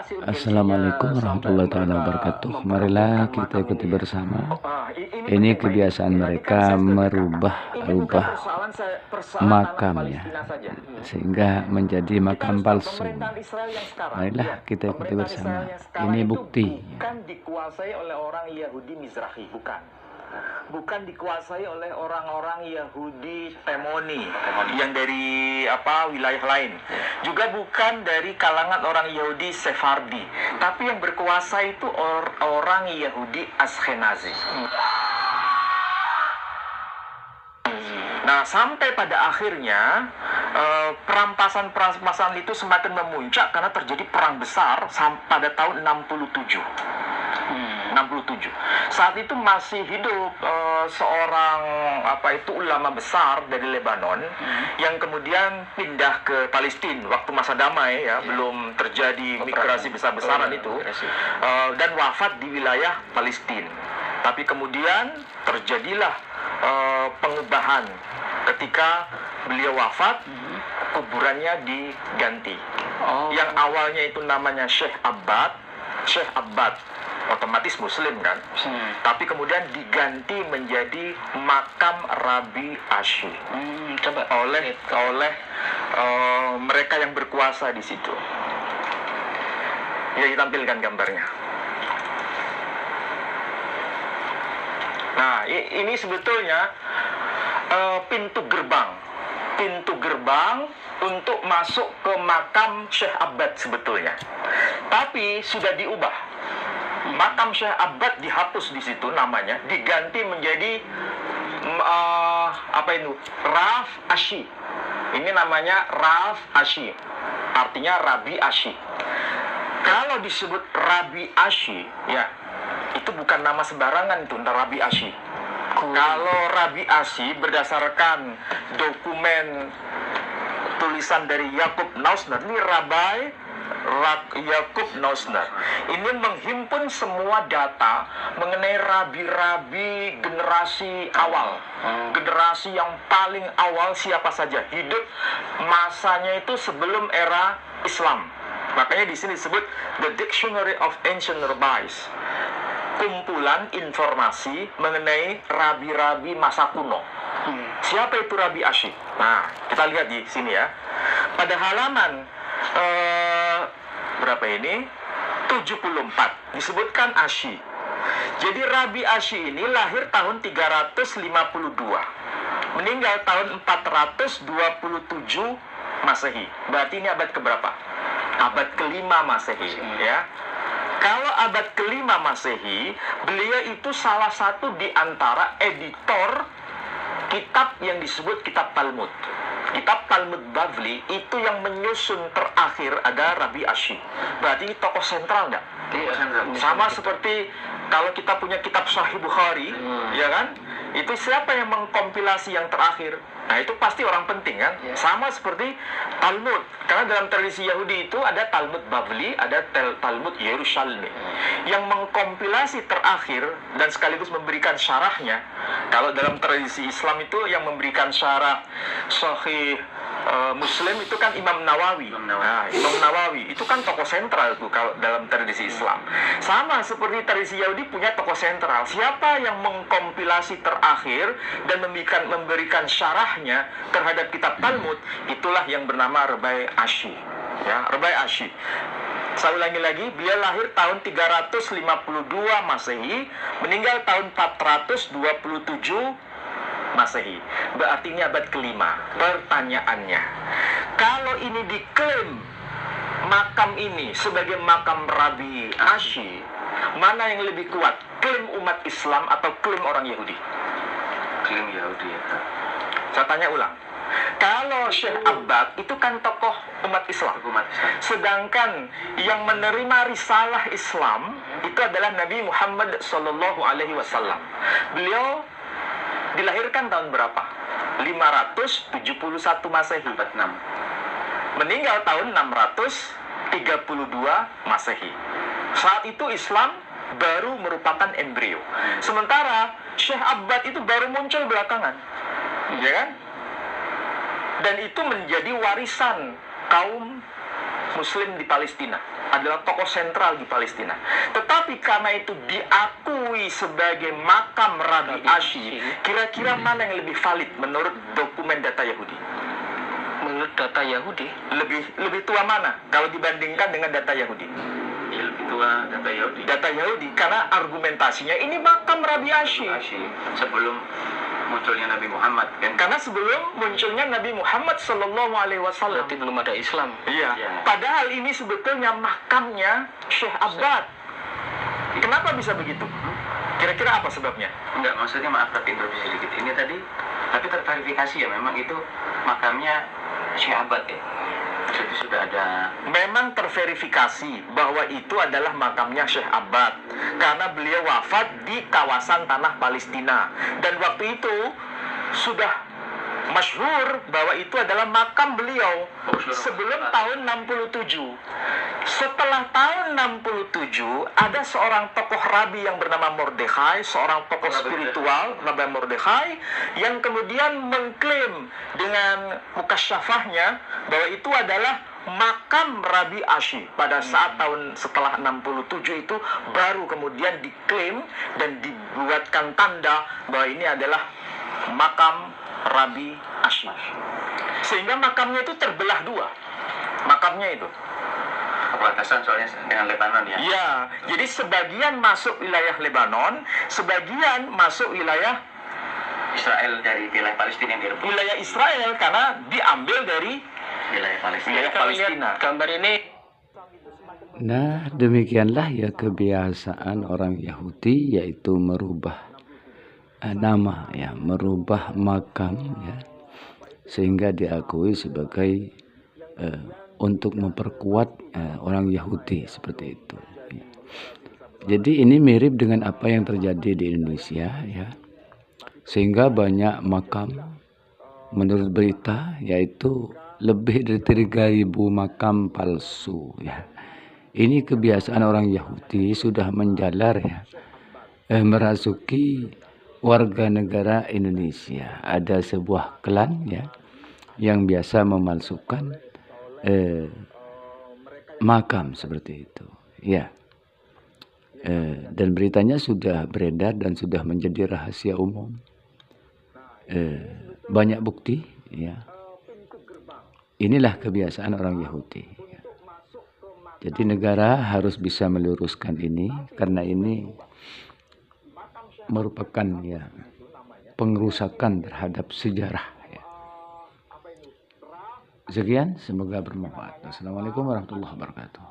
kasih urgensinya Assalamualaikum sampai warahmatullahi mereka wabarakatuh. Marilah memperhatikan kita makam ikuti ini. bersama. Ini Ini penting, Pak ya. kebiasaan Tadi kan mereka saya sudah berkata, ini bukan merubah-rubah persoalan tanah makamnya Palestina saja. sehingga menjadi Kita makam harus tahu palsu. pemerintahan Israel yang sekarang, Marilah ya, kita ikuti pemerintahan bersama. Israel yang sekarang Ini itu bukti. bukan dikuasai oleh orang Yahudi Mizrahi, bukan dikuasai oleh orang-orang Yahudi Temoni yang dari wilayah lain, juga bukan dari kalangan orang Yahudi Sefardi, tapi yang berkuasa itu orang Yahudi Ashkenazi. Nah, sampai pada akhirnya perampasan itu semakin memuncak karena terjadi perang besar pada tahun 67. Saat itu masih hidup seorang ulama besar dari Lebanon yang kemudian pindah ke Palestina waktu masa damai, ya, belum terjadi migrasi besar-besaran itu, dan wafat di wilayah Palestina. Tapi kemudian terjadilah pengubahan ketika beliau wafat, kuburannya diganti. Yang awalnya itu namanya Syekh Abbad, otomatis Muslim kan, tapi kemudian diganti menjadi makam Rabi Ashi oleh mereka yang berkuasa di situ. Ya, ditampilkan gambarnya. Nah, ini sebetulnya pintu gerbang untuk masuk ke makam Syekh Abbad sebetulnya. Tapi sudah diubah. Makam Syekh Abbad dihapus di situ namanya, diganti menjadi Raf Ashi. Ini namanya Raf Ashi. Artinya Rabi Ashi. Kalau disebut Rabi Ashi, ya, itu bukan nama sembarangan itu, Rabi Ashi. Kalau Rabi Ashi berdasarkan dokumen tulisan dari Yakub Nausner, ini Yakub Nausner, ini menghimpun semua data mengenai rabi-rabi generasi awal, generasi yang paling awal siapa saja hidup masanya itu sebelum era Islam. Makanya di sini disebut The Dictionary of Ancient Rabbis, kumpulan informasi mengenai rabi-rabi masa kuno. Siapa itu Rabi Ashi? Nah, kita lihat di sini ya. Pada halaman berapa ini? 74 disebutkan Ashi. Jadi Rabi Ashi ini lahir tahun 352, meninggal tahun 427 Masehi. Berarti ini abad keberapa? Abad kelima Masehi, ya. Kalau abad kelima Masehi, beliau itu salah satu di antara editor kitab yang disebut kitab Talmud. Kitab Talmud Bavli itu yang menyusun terakhir ada Rabi Ashi. Berarti ini tokoh sentral nggak? Sama seperti kalau kita punya kitab Sahih Bukhari, ya kan? Itu siapa yang mengkompilasi yang terakhir? Nah, itu pasti orang penting kan? Sama seperti Talmud. Karena dalam tradisi Yahudi itu ada Talmud Bavli, ada Talmud Yerusalmi. Yang mengkompilasi terakhir dan sekaligus memberikan syarahnya. Kalau dalam tradisi Islam itu yang memberikan syarah Sahih Muslim itu kan Imam Nawawi. Nah, Imam Nawawi itu kan tokoh sentral tuh kalau dalam tradisi Islam. Sama seperti tradisi Yahudi punya tokoh sentral. Siapa yang mengkompilasi terakhir dan memberikan syarahnya terhadap kitab Talmud, itulah yang bernama Rabi Ashi. Ya, Rabi Ashi. Saya ulangi lagi, beliau lahir tahun 352 Masehi, meninggal tahun 427 Masehi. Berarti ini abad kelima. Pertanyaannya, kalau ini diklaim makam ini sebagai makam Rabi Ashi, mana yang lebih kuat? Klaim umat Islam atau klaim orang Yahudi? Klaim Yahudi ya. Saya tanya ulang. Kalau Syekh Abbad itu kan tokoh umat Islam. Sedangkan yang menerima risalah Islam itu adalah Nabi Muhammad SAW. Beliau dilahirkan tahun berapa? 571 Masehi. Meninggal tahun 632 Masehi. Saat itu Islam baru merupakan embrio. Sementara Syekh Abbad itu baru muncul belakangan. Ya kan? Dan itu menjadi warisan kaum Muslim di Palestina. adalah tokoh sentral di Palestina. Tetapi karena itu diakui sebagai makam Rabi Ashi, kira-kira mana yang lebih valid menurut dokumen data Yahudi? Menurut data Yahudi, Lebih tua mana kalau dibandingkan dengan data Yahudi? ya lebih tua data Yahudi. Data Yahudi, karena argumentasinya ini makam Rabi Ashi. Sebelum munculnya Nabi Muhammad kan? Karena sebelum munculnya Nabi Muhammad Sallallahu Alaihi Wasallam. Berarti belum ada Islam. Iya. Ya. Padahal ini sebetulnya makamnya Syekh Abbad. Kenapa bisa begitu? Kira-kira apa sebabnya? Enggak, maksudnya maaf tapi interupsi sedikit. Ini tadi, tapi terverifikasi ya memang itu makamnya Syekh Abbad ya. Jadi sudah ada. Memang terverifikasi bahwa itu adalah makamnya Syekh Abbad karena beliau wafat di kawasan tanah Palestina, dan waktu itu sudah masyhur bahwa itu adalah makam beliau sebelum tahun 67. Setelah tahun 67 ada seorang tokoh rabi yang bernama Mordekhai, seorang tokoh spiritual Rabi Mordekhai, yang kemudian mengklaim dengan mukasyafahnya bahwa itu adalah makam Rabi Ashi. Pada saat tahun setelah 67 itu baru kemudian diklaim dan dibuatkan tanda bahwa ini adalah makam Rabi Ashi. Sehingga makamnya itu terbelah dua. Makamnya itu Perbatasan soalnya dengan Lebanon ya. ya, jadi sebagian masuk wilayah Lebanon, sebagian masuk wilayah Israel dari wilayah Palestina yang direbut. wilayah Israel karena diambil dari Wilayah Palestina. wilayah Palestina. Gambar ini Nah, demikianlah ya kebiasaan orang Yahudi, yaitu merubah nama ya, merubah makam ya, sehingga diakui sebagai untuk memperkuat orang Yahudi seperti itu. Jadi ini mirip dengan apa yang terjadi di Indonesia ya, sehingga banyak makam menurut berita yaitu lebih dari 3.000 makam palsu ya. Ini kebiasaan orang Yahudi sudah menjalar ya, merasuki warga negara Indonesia. Ada sebuah klan ya yang biasa memalsukan makam seperti itu ya, dan beritanya sudah beredar dan sudah menjadi rahasia umum. Banyak bukti ya. Inilah kebiasaan orang Yahudi ya. Jadi negara harus bisa meluruskan ini, karena ini merupakan ya pengerusakan terhadap sejarah. Sekian, semoga bermanfaat. Assalamualaikum warahmatullahi wabarakatuh.